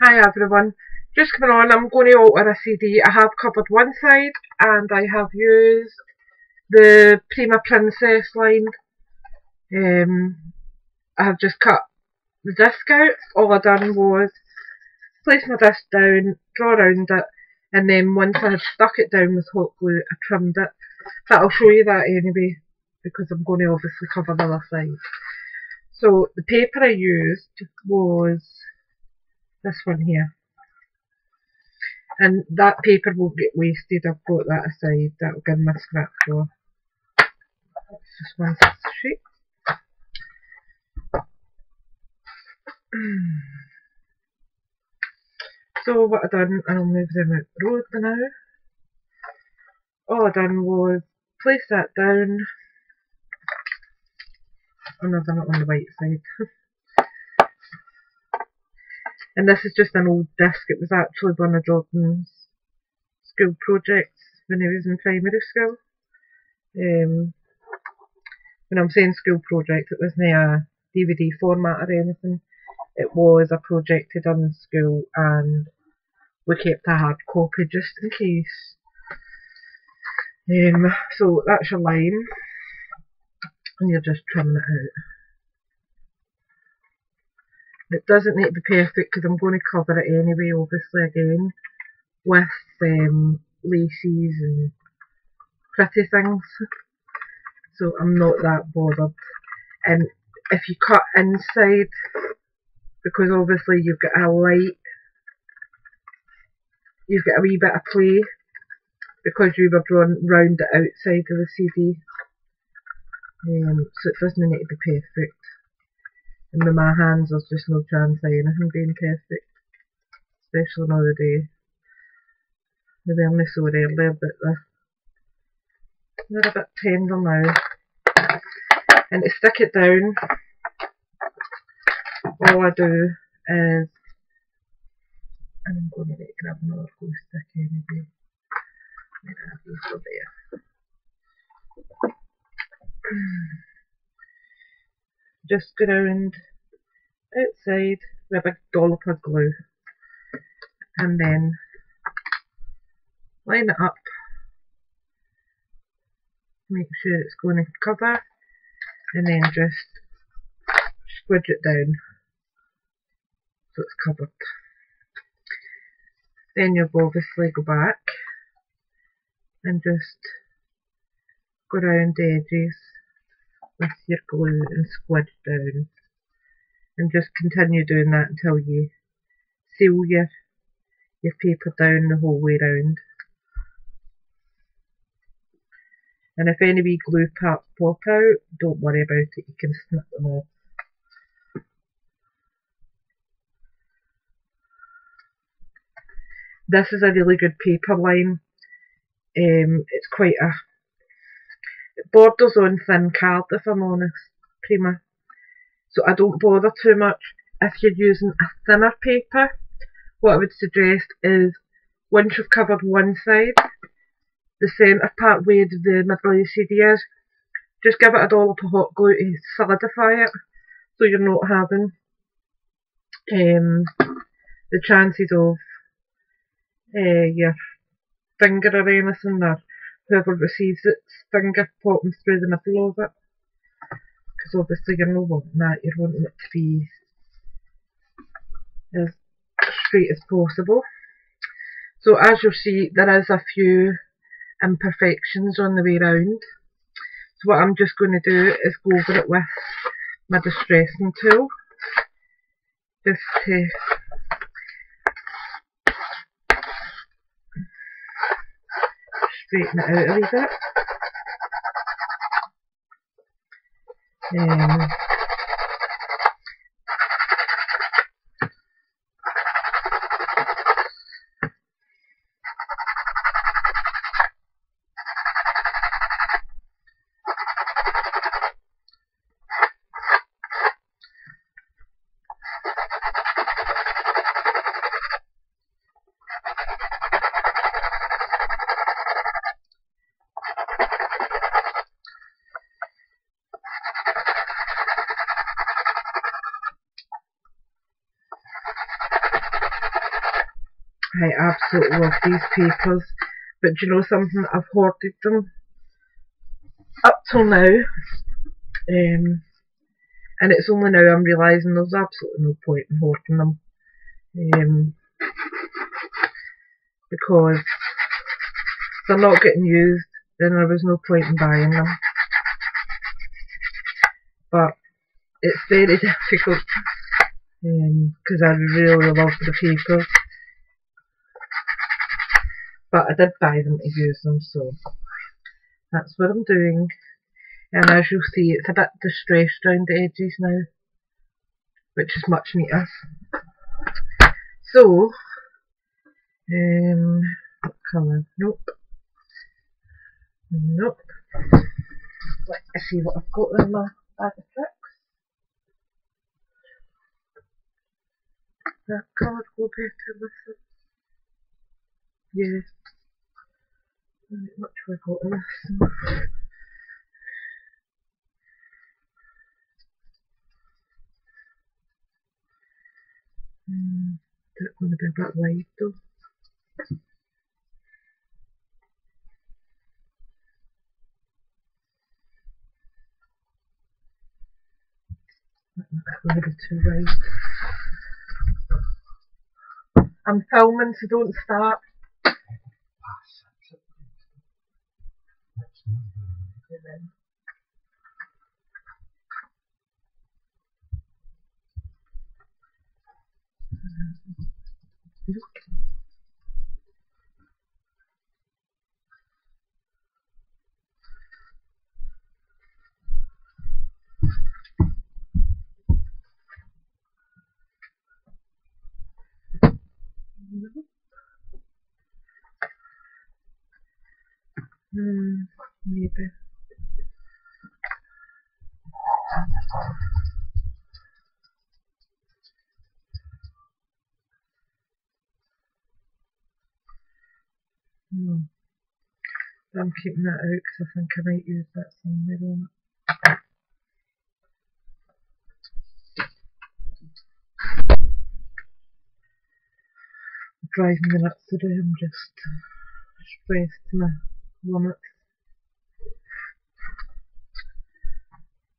Hi everyone, just coming on, I'm going to alter a CD. I have covered one side and I have used the Prima Princess line. I have just cut the disc out. All I done was place my disc down, draw around it, and then once I had stuck it down with hot glue I trimmed it. But I'll show you that anyway because I'm going to obviously cover the other side. So the paper I used was this one here. And that paper won't get wasted. I've got that aside. That'll give my scrap for. Just one sheet. So what I done, I'll move them out the road now. All I done was place that down. And I've done it on the white side. And this is just an old disc. It was actually one of Jordan's school projects when he was in primary school. When I'm saying school project, it wasn't a DVD format or anything. It was a project he done in school and we kept a hard copy just in case. So that's your line and you're just trimming it out. It doesn't need to be perfect because I'm going to cover it anyway, obviously again, with laces and pretty things. So I'm not that bothered. And if you cut inside, because obviously you've got a light, you've got a wee bit of play, because you were drawn round the outside of the CD. So it doesn't need to be perfect. And with my hands there's just no chance of anything being perfect. Especially another day. Maybe I'm not so early, but they're a bit tender now. And to stick it down, all I do is, and I'm going to grab another glue stick anyway. These are there. Just go around outside with a big dollop of glue and then line it up, make sure it's going to cover and then just squidge it down so it's covered. Then you'll obviously go back and just go around the edges with your glue and squidge down and just continue doing that until you seal your paper down the whole way round. And if any wee glue parts pop out, don't worry about it, you can snip them off. This is a really good paper line. It's quite it borders on thin card if I'm honest, Prima. So I don't bother too much. If you're using a thinner paper, what I would suggest is once you've covered one side, the centre part where the middle of the CD is, just give it a dollop of hot glue to solidify it, so you're not having the chances of your finger or anything, or whoever receives its finger popping through the middle of it, because obviously you're not wanting that, you're wanting it to be as straight as possible. So as you'll see, there is a few imperfections on the way round. So what I'm just going to do is go over it with my distressing tool, just to straighten it out a wee bit. I absolutely love these papers, but do you know something? I've hoarded them up till now, and it's only now I'm realising there's absolutely no point in hoarding them, because they're not getting used, then there was no point in buying them. But it's very difficult, because I really love the papers. But I did buy them to use them, so that's what I'm doing. And as you'll see, it's a bit distressed around the edges now, which is much neater. So, what colour? Nope. Nope. Let's see what I've got in my bag of tricks. That colour will go better with it. Yeah. Not much have I got in this. That's going to be a bit wide though. That's going to be too wide. I'm filming, so don't start. Maybe. I'm keeping that out because I think I might use that somewhere on it. Driving me nuts today, I'm just stressed to my limit.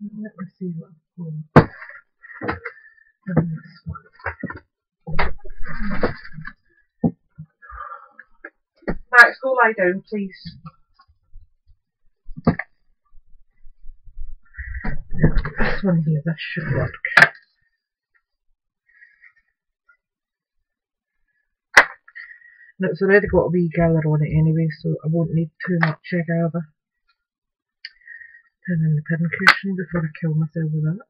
Let me see what I've got in this one. Max, go lie down, please. This one here, this should work. And it's already got a wee gather on it anyway, so I won't need too much gather. Turn in the pin cushion before I kill myself with that.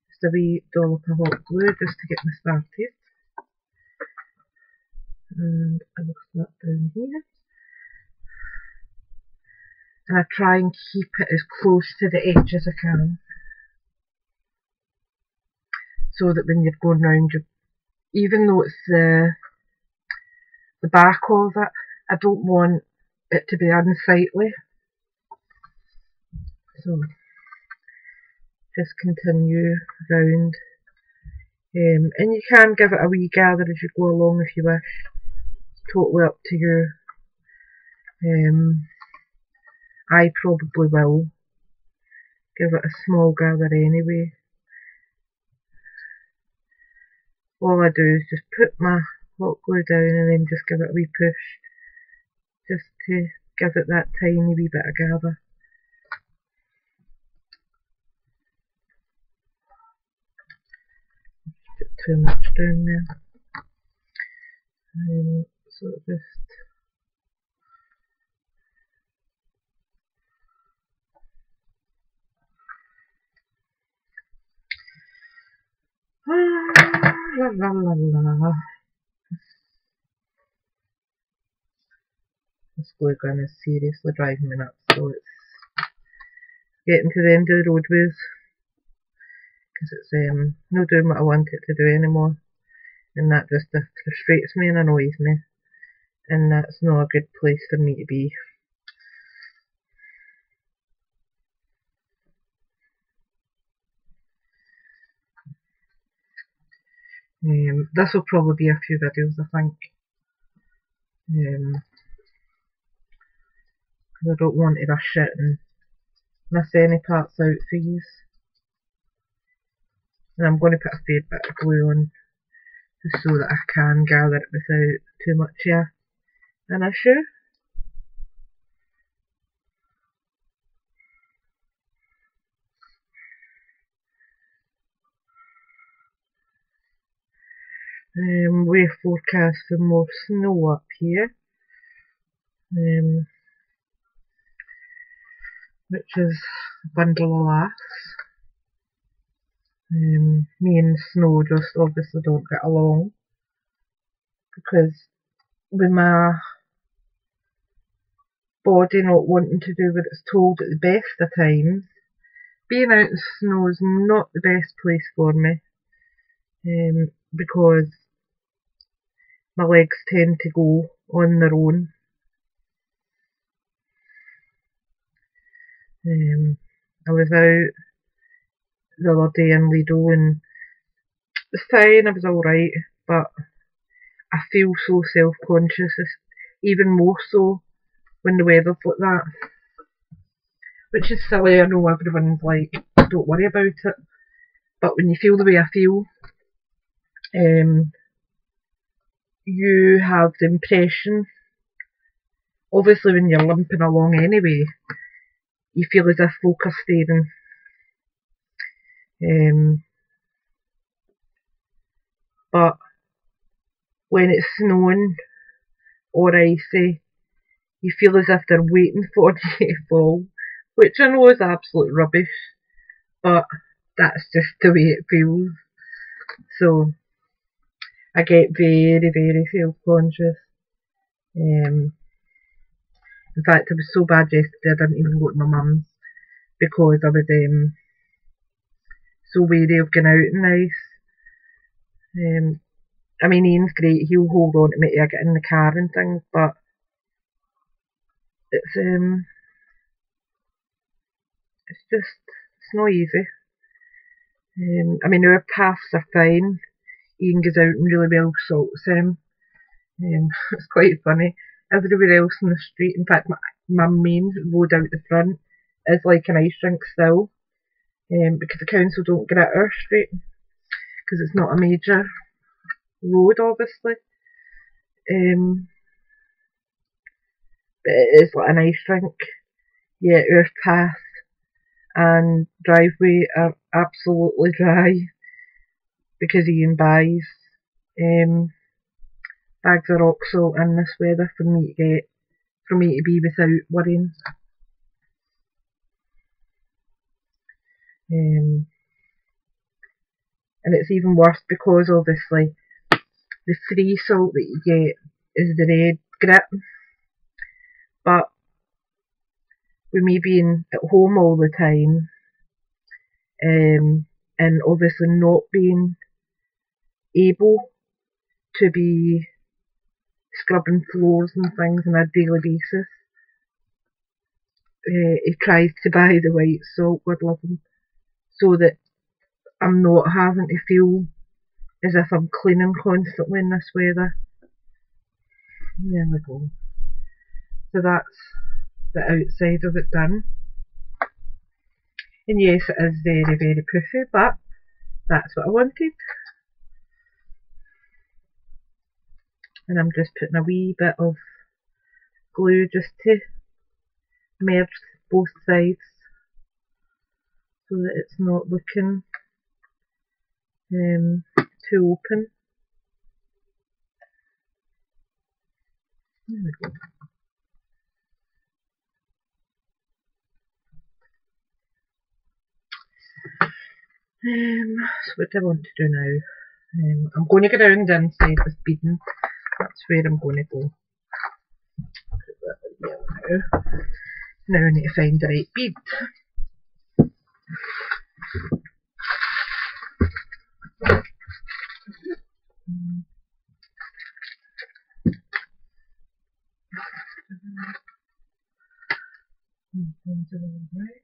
Just a wee dollop of hot glue just to get me started. And I will put that down here. And I try and keep it as close to the edge as I can, so that when you're going round, even though it's the back of it, I don't want it to be unsightly. So just continue round, and you can give it a wee gather as you go along if you wish. It's totally up to you. I probably will give it a small gather anyway. All I do is just put my hot glue down and then just give it a wee push, just to give it that tiny wee bit of gather. Put too much down there. So just la la la la. This glue gun is seriously driving me nuts, so it's getting to the end of the road with, because it's not doing what I want it to do anymore, and that just frustrates me and annoys me, and that's not a good place for me to be. This will probably be a few videos, I think. Because I don't want to rush it and miss any parts out for you. And I'm going to put a fair bit of glue on just so that I can gather it without too much of an issue. We forecast for more snow up here, which is a bundle of laughs. Me and snow just obviously don't get along, because with my body not wanting to do what it's told at the best of times, being out in snow is not the best place for me, because my legs tend to go on their own. I was out the other day in Lido and it was fine, I was alright, but I feel so self-conscious, even more so when the weather's like that. Which is silly, I know everyone's like, don't worry about it. But when you feel the way I feel, you have the impression, obviously when you're limping along anyway, you feel as if folk are staring. But when it's snowing or icy, you feel as if they're waiting for you to fall, which I know is absolute rubbish, but that's just the way it feels. So I get very, very self-conscious. In fact, it was so bad yesterday I didn't even go to my mum's because I was so wary of going out in the ice. I mean, Ian's great, he'll hold on to me till I get in the car and things, but it's not easy. I mean, our paths are fine. Ian goes out and really well sorts him. It's quite funny. Everywhere else in the street, in fact, my main road out the front is like an ice rink still, because the council don't get at our street, because it's not a major road, obviously. But it is like an ice rink. Yeah, our path and driveway are absolutely dry because Ian buys bags of rock salt in this weather for me to be without worrying. And it's even worse because obviously the free salt that you get is the red grit, but with me being at home all the time, and obviously not being able to be scrubbing floors and things on a daily basis, he tries to buy the white salt, God love him, so that I'm not having to feel as if I'm cleaning constantly in this weather. There we go. So that's the outside of it done. And yes, it is very, very puffy, but that's what I wanted. And I'm just putting a wee bit of glue just to merge both sides so that it's not looking too open. There we go. So what do I want to do now? I'm going to go down the inside with beading. That's where I'm going to go. Put that in there now. Now I need to find the right bead. Right.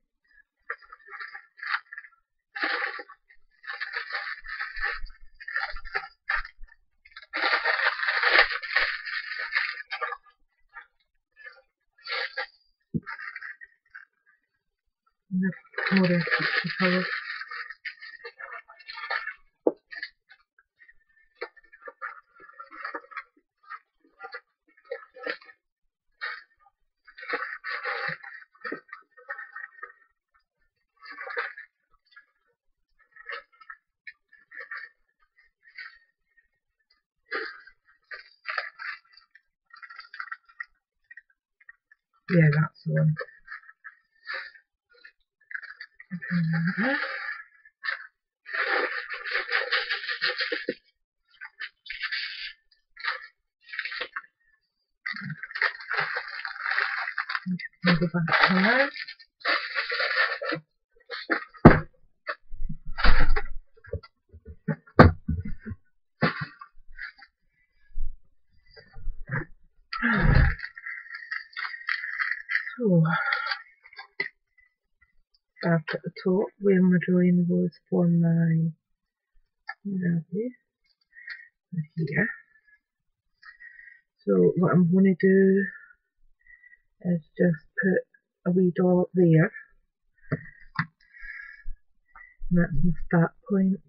more epoxy colours. Yeah, that's the one. I'll go back to now. So, back at the top where my drawing was for my here. So what I'm going to do is just put a wee dollop there, and that's my start point.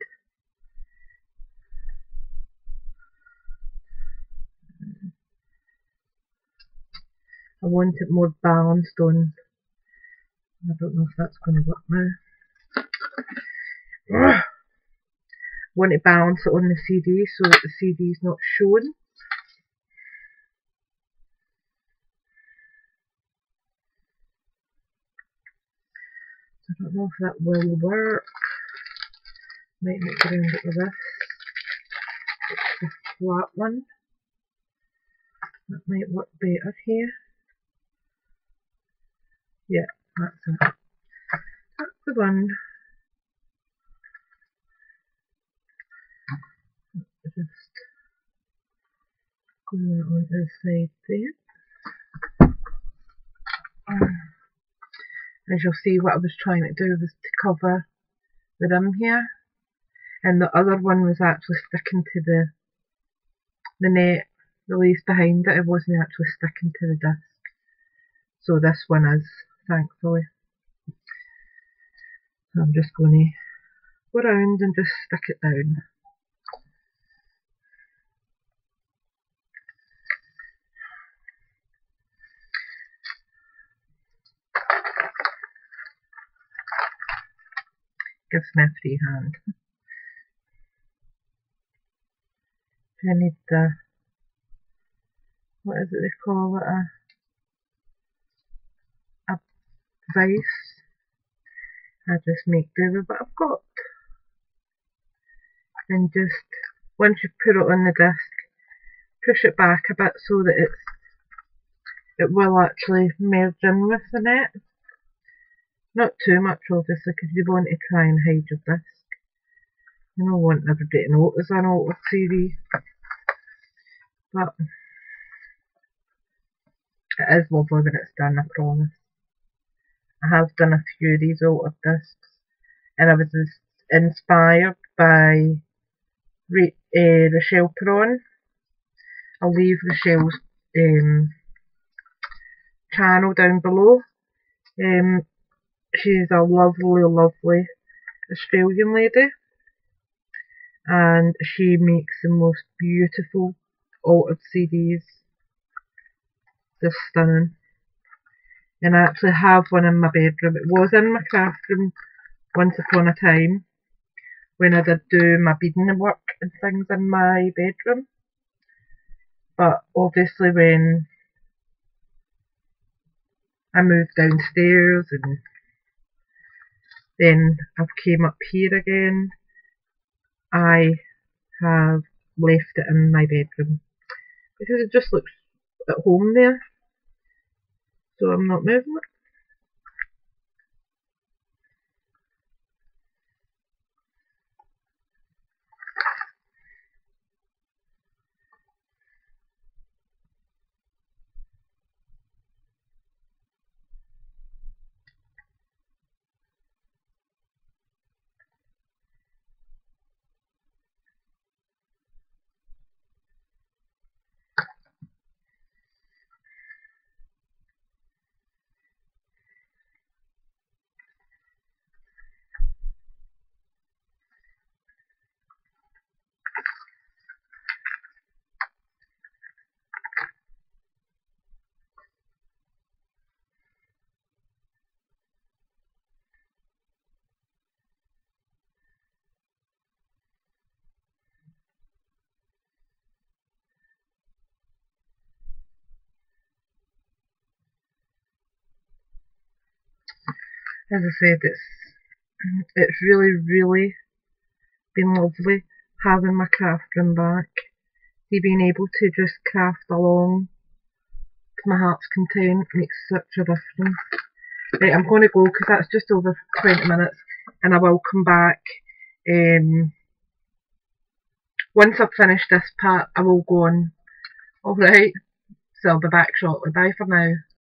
I want it more balanced on, I don't know if that's going to work now. I want to balance it on the CD so that the CD is not shown. So I don't know if that will work. Might make around it with this. It's the flat one. That might work better here. Yeah, that's it. That's the one. Just glue it on the side there. As you'll see, what I was trying to do was to cover the rim here, and the other one was actually sticking to the net, the lace behind it. It wasn't actually sticking to the disc. So this one is, thankfully. So I'm just going to go around and just stick it down. Gives me a free hand. I need the, what is it they call it, a vice. I just make do with what I've got. And just, once you put it on the disc, push it back a bit so that it will actually merge in with the net. Not too much obviously, because you want to try and hide your disc. You don't want everybody to know it was an altered CD. But it is lovely when it's done, I promise. I have done a few of these altered discs, and I was inspired by Rochelle Peron. I'll leave Rochelle's channel down below. She's a lovely, lovely Australian lady, and she makes the most beautiful altered CDs. Just stunning. And I actually have one in my bedroom. It was in my craft room once upon a time when I did do my beading work and things in my bedroom. But obviously when I moved downstairs and then I've came up here again, I have left it in my bedroom because it just looks at home there, so I'm not moving it. as I said, it's really, really been lovely having my craft room back. Being able to just craft along to my heart's content makes such a difference. Right, I'm going to go because that's just over 20 minutes, and I will come back. Once I've finished this part, I will go on. Alright, so I'll be back shortly. Bye for now.